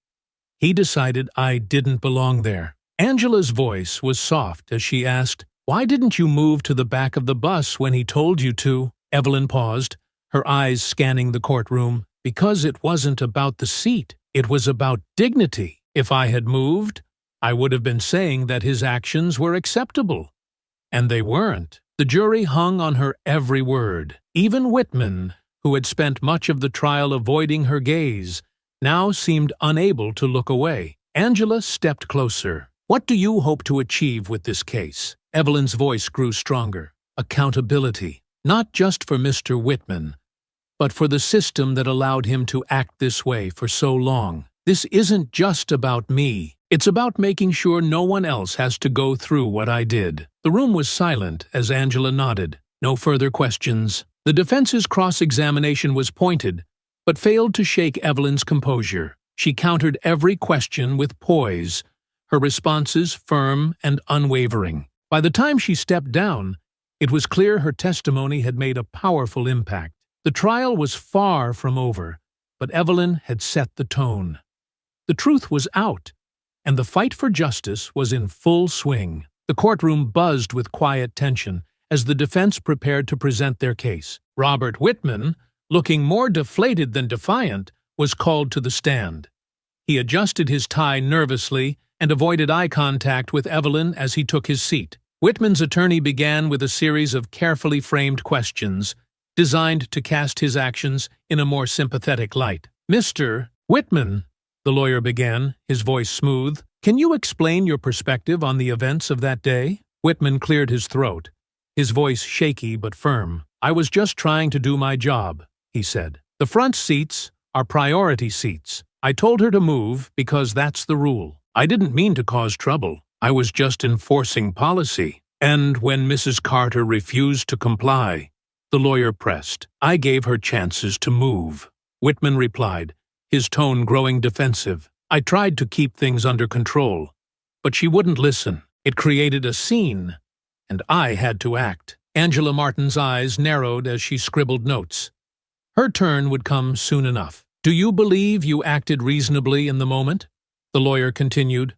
he decided I didn't belong there." Angela's voice was soft as she asked, "Why didn't you move to the back of the bus when he told you to?" Evelyn paused, her eyes scanning the courtroom. "Because it wasn't about the seat. It was about dignity. If I had moved, I would have been saying that his actions were acceptable. And they weren't." The jury hung on her every word. Even Whitman, who had spent much of the trial avoiding her gaze, now seemed unable to look away. Angela stepped closer. "What do you hope to achieve with this case?" Evelyn's voice grew stronger. "Accountability, not just for Mr. Whitman, but for the system that allowed him to act this way for so long. This isn't just about me. It's about making sure no one else has to go through what I did." The room was silent as Angela nodded. No further questions. The defense's cross-examination was pointed, but failed to shake Evelyn's composure. She countered every question with poise, her responses firm and unwavering. By the time she stepped down, it was clear her testimony had made a powerful impact. The trial was far from over, but Evelyn had set the tone. The truth was out, and the fight for justice was in full swing. The courtroom buzzed with quiet tension as the defense prepared to present their case. Robert Whitman, looking more deflated than defiant, was called to the stand. He adjusted his tie nervously and avoided eye contact with Evelyn as he took his seat. Whitman's attorney began with a series of carefully framed questions designed to cast his actions in a more sympathetic light. "Mr. Whitman," the lawyer began, his voice smooth, "can you explain your perspective on the events of that day?" Whitman cleared his throat, his voice shaky but firm. "I was just trying to do my job," he said. "The front seats are priority seats. I told her to move because that's the rule. I didn't mean to cause trouble. I was just enforcing policy. And when Mrs. Carter refused to comply," the lawyer pressed, "I gave her chances to move." Whitman replied, his tone growing defensive. "I tried to keep things under control, but she wouldn't listen. It created a scene, and I had to act." Angela Martin's eyes narrowed as she scribbled notes. Her turn would come soon enough. "Do you believe you acted reasonably in the moment?" the lawyer continued.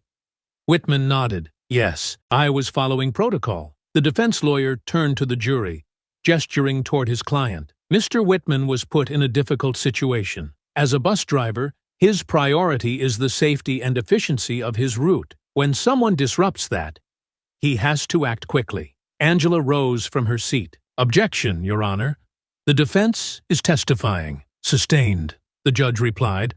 Whitman nodded. "Yes, I was following protocol." The defense lawyer turned to the jury, gesturing toward his client. Mr. Whitman was put in a difficult situation. As a bus driver, his priority is the safety and efficiency of his route. When someone disrupts that, he has to act quickly. Angela rose from her seat. "Objection, Your Honor. The defense is testifying." "Sustained," the judge replied.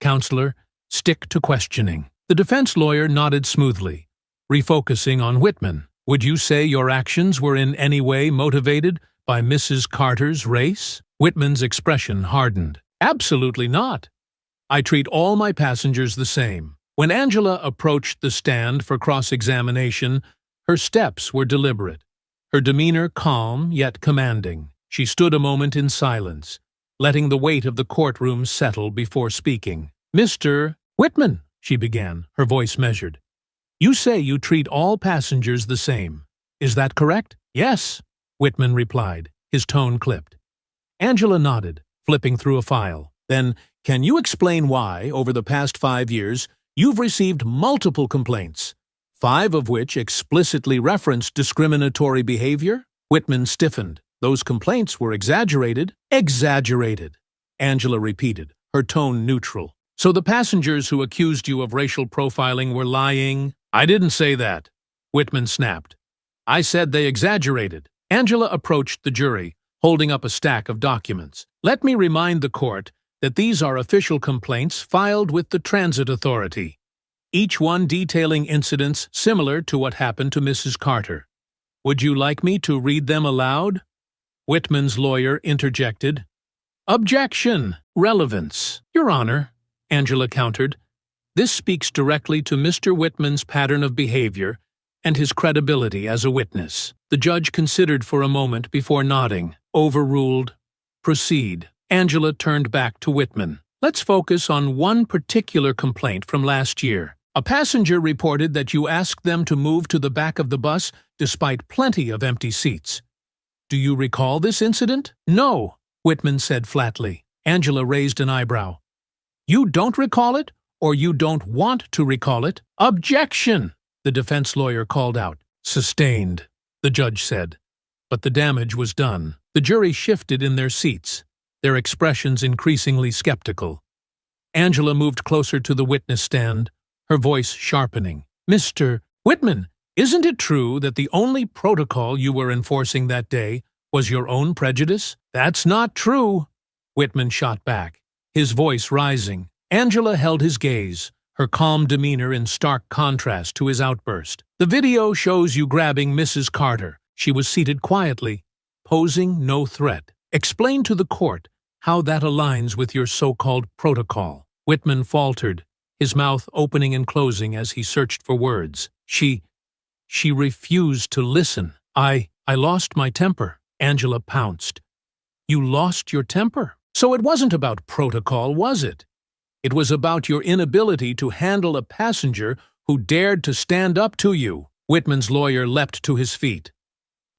"Counselor, stick to questioning." The defense lawyer nodded smoothly, refocusing on Whitman. "Would you say your actions were in any way motivated by Mrs. Carter's race?" Whitman's expression hardened. "Absolutely not. I treat all my passengers the same." When Angela approached the stand for cross-examination, her steps were deliberate, her demeanor calm yet commanding. She stood a moment in silence, letting the weight of the courtroom settle before speaking. "Mr. Whitman," she began, her voice measured, "you say you treat all passengers the same. Is that correct?" "Yes," Whitman replied, his tone clipped. Angela nodded, flipping through a file. "Then, can you explain why, over the past 5 years, you've received multiple complaints, 5 of which explicitly referenced discriminatory behavior?" Whitman stiffened. "Those complaints were exaggerated." "Exaggerated," Angela repeated, her tone neutral. "So the passengers who accused you of racial profiling were lying?" "I didn't say that," Whitman snapped. "I said they exaggerated." Angela approached the jury, holding up a stack of documents. "Let me remind the court that these are official complaints filed with the Transit Authority, each one detailing incidents similar to what happened to Mrs. Carter. Would you like me to read them aloud?" Whitman's lawyer interjected. "Objection! Relevance." "Your Honor," Angela countered, "this speaks directly to Mr. Whitman's pattern of behavior and his credibility as a witness." The judge considered for a moment before nodding. "Overruled. Proceed." Angela turned back to Whitman. Let's focus on one particular complaint from last year. A passenger reported that you asked them to move to the back of the bus despite plenty of empty seats. Do you recall this incident? No, Whitman said flatly. Angela raised an eyebrow. You don't recall it, or you don't want to recall it? Objection! The defense lawyer called out. Sustained, the judge said. But the damage was done. The jury shifted in their seats, their expressions increasingly skeptical. Angela moved closer to the witness stand, her voice sharpening. Mr. Whitman, isn't it true that the only protocol you were enforcing that day was your own prejudice? That's not true, Whitman shot back, his voice rising. Angela held his gaze, her calm demeanor in stark contrast to his outburst. The video shows you grabbing Mrs. Carter. She was seated quietly, posing no threat. Explain to the court how that aligns with your so-called protocol. Whitman faltered, his mouth opening and closing as he searched for words. She refused to listen. I lost my temper, Angela pounced. You lost your temper? So it wasn't about protocol, was it? It was about your inability to handle a passenger who dared to stand up to you. Whitman's lawyer leapt to his feet.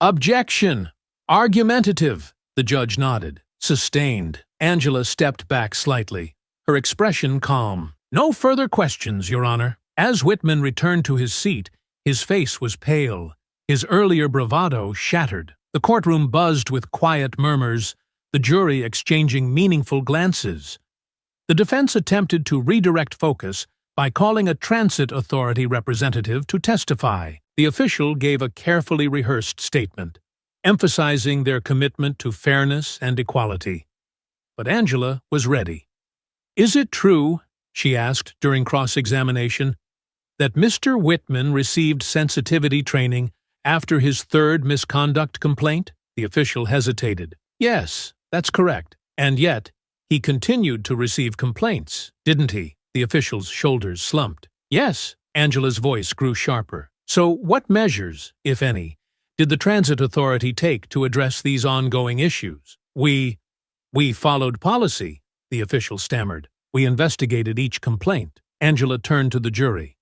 Objection! Argumentative! The judge nodded. Sustained. Angela stepped back slightly, her expression calm. No further questions, Your Honor. As Whitman returned to his seat, his face was pale, his earlier bravado shattered. The courtroom buzzed with quiet murmurs, the jury exchanging meaningful glances. The defense attempted to redirect focus by calling a transit authority representative to testify. The official gave a carefully rehearsed statement, emphasizing their commitment to fairness and equality. But Angela was ready. Is it true, she asked during cross-examination, that Mr. Whitman received sensitivity training after his third misconduct complaint? The official hesitated. Yes, that's correct. And yet, he continued to receive complaints, didn't he? The official's shoulders slumped. Yes, Angela's voice grew sharper. So what measures, if any, did the transit authority take to address these ongoing issues? We followed policy, the official stammered. We investigated each complaint. Angela turned to the jury.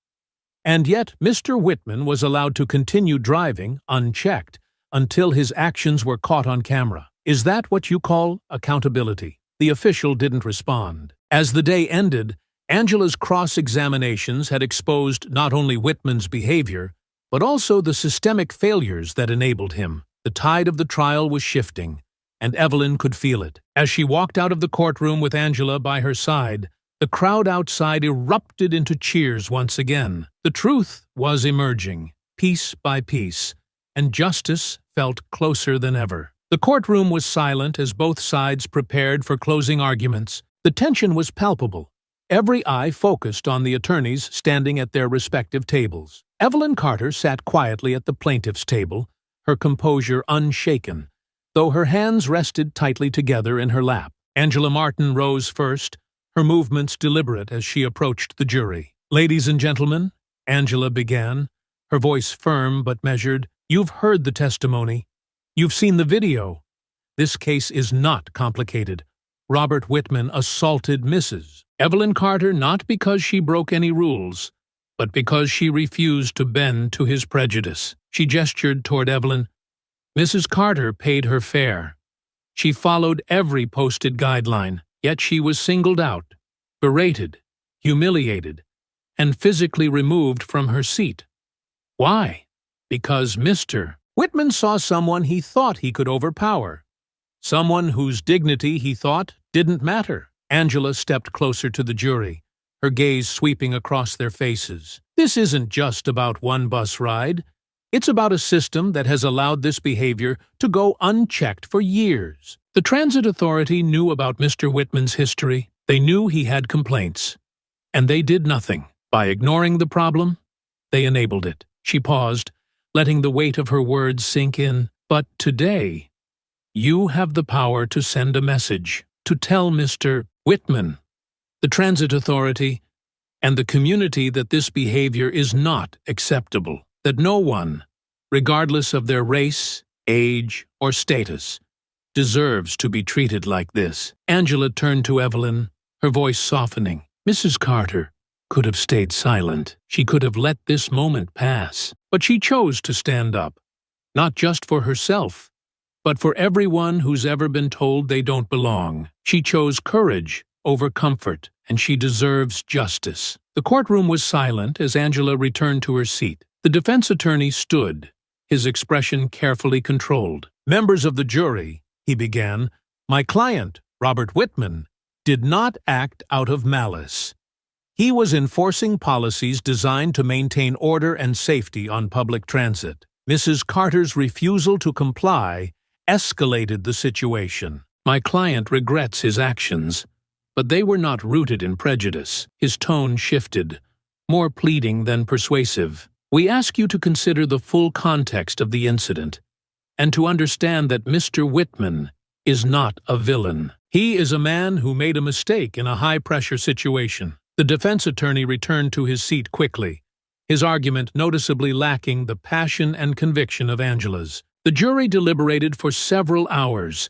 And yet Mr. Whitman was allowed to continue driving, unchecked, until his actions were caught on camera. Is that what you call accountability? The official didn't respond. As the day ended, Angela's cross-examinations had exposed not only Whitman's behavior, but also the systemic failures that enabled him. The tide of the trial was shifting, and Evelyn could feel it. As she walked out of the courtroom with Angela by her side, the crowd outside erupted into cheers once again. The truth was emerging, piece by piece, and justice felt closer than ever. The courtroom was silent as both sides prepared for closing arguments. The tension was palpable. Every eye focused on the attorneys standing at their respective tables. Evelyn Carter sat quietly at the plaintiff's table, her composure unshaken, though her hands rested tightly together in her lap. Angela Martin rose first, her movements deliberate as she approached the jury. Ladies and gentlemen, Angela began, her voice firm but measured, you've heard the testimony. You've seen the video. This case is not complicated. Robert Whitman assaulted Mrs. Evelyn Carter not because she broke any rules, but because she refused to bend to his prejudice. She gestured toward Evelyn. Mrs. Carter paid her fare. She followed every posted guideline, yet she was singled out, berated, humiliated, and physically removed from her seat. Why? Because Mr. Whitman saw someone he thought he could overpower, someone whose dignity he thought didn't matter. Angela stepped closer to the jury, her gaze sweeping across their faces. This isn't just about one bus ride. It's about a system that has allowed this behavior to go unchecked for years. The transit authority knew about Mr. Whitman's history. They knew he had complaints. And they did nothing. By ignoring the problem, they enabled it. She paused, letting the weight of her words sink in. But today, you have the power to send a message, to tell Mr. Whitman, the transit authority, and the community that this behavior is not acceptable, that no one, regardless of their race, age, or status, deserves to be treated like this. Angela turned to Evelyn, her voice softening. Mrs. Carter could have stayed silent. She could have let this moment pass. But she chose to stand up, not just for herself, but for everyone who's ever been told they don't belong. She chose courage over comfort, and she deserves justice. The courtroom was silent as Angela returned to her seat. The defense attorney stood, his expression carefully controlled. "Members of the jury," he began, "my client, Robert Whitman, did not act out of malice. He was enforcing policies designed to maintain order and safety on public transit. Mrs. Carter's refusal to comply escalated the situation. My client regrets his actions, but they were not rooted in prejudice." His tone shifted, more pleading than persuasive. "We ask you to consider the full context of the incident, and to understand that Mr. Whitman is not a villain. He is a man who made a mistake in a high-pressure situation." The defense attorney returned to his seat quickly, his argument noticeably lacking the passion and conviction of Angela's. The jury deliberated for several hours,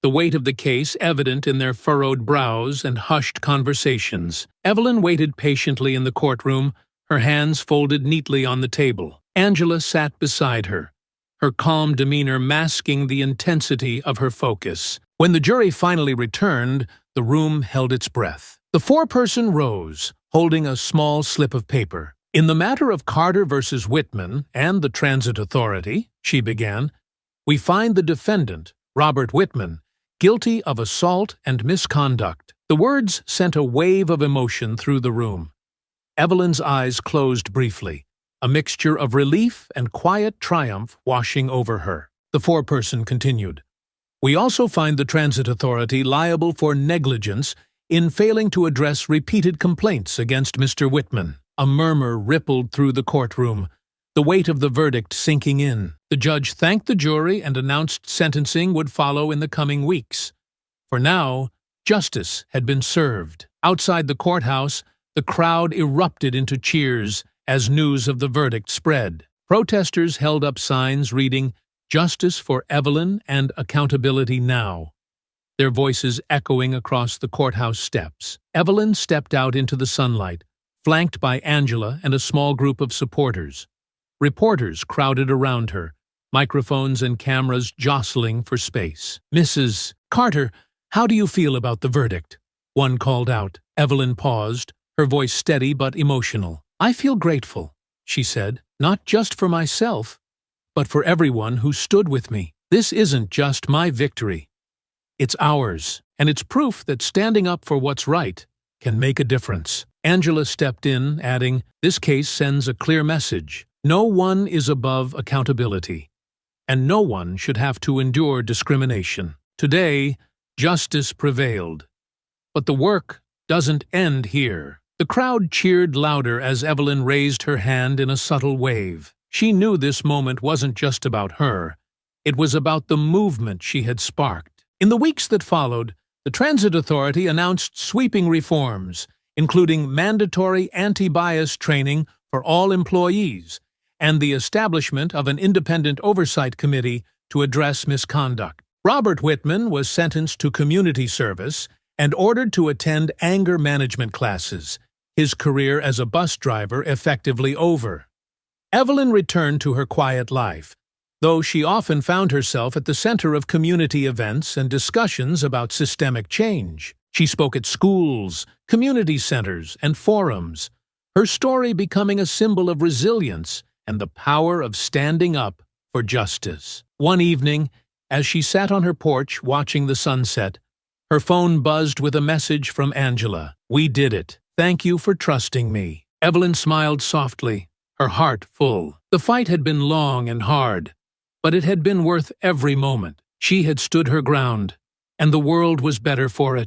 the weight of the case evident in their furrowed brows and hushed conversations. Evelyn waited patiently in the courtroom, her hands folded neatly on the table. Angela sat beside her, her calm demeanor masking the intensity of her focus. When the jury finally returned, the room held its breath. The foreperson rose, holding a small slip of paper. "In the matter of Carter versus Whitman and the Transit Authority," she began, "we find the defendant, Robert Whitman, guilty of assault and misconduct." The words sent a wave of emotion through the room. Evelyn's eyes closed briefly, a mixture of relief and quiet triumph washing over her. The foreperson continued, "We also find the Transit Authority liable for negligence in failing to address repeated complaints against Mr. Whitman." A murmur rippled through the courtroom, the weight of the verdict sinking in. The judge thanked the jury and announced sentencing would follow in the coming weeks. For now, justice had been served. Outside the courthouse, the crowd erupted into cheers as news of the verdict spread. Protesters held up signs reading, "Justice for Evelyn and accountability now," their voices echoing across the courthouse steps. Evelyn stepped out into the sunlight, flanked by Angela and a small group of supporters. Reporters crowded around her, microphones and cameras jostling for space. "Mrs. Carter, how do you feel about the verdict?" one called out. Evelyn paused, her voice steady but emotional. "I feel grateful," she said, "not just for myself, but for everyone who stood with me. This isn't just my victory. It's ours, and it's proof that standing up for what's right can make a difference." Angela stepped in, adding, "This case sends a clear message. No one is above accountability, and no one should have to endure discrimination. Today, justice prevailed. But the work doesn't end here." The crowd cheered louder as Evelyn raised her hand in a subtle wave. She knew this moment wasn't just about her. It was about the movement she had sparked. In the weeks that followed, the Transit Authority announced sweeping reforms, including mandatory anti-bias training for all employees and the establishment of an independent oversight committee to address misconduct. Robert Whitman was sentenced to community service and ordered to attend anger management classes, his career as a bus driver effectively over. Evelyn returned to her quiet life, though she often found herself at the center of community events and discussions about systemic change. She spoke at schools, community centers, and forums, her story becoming a symbol of resilience and the power of standing up for justice. One evening, as she sat on her porch watching the sunset, her phone buzzed with a message from Angela. "We did it. Thank you for trusting me." Evelyn smiled softly, her heart full. The fight had been long and hard, but it had been worth every moment. She had stood her ground, and the world was better for it.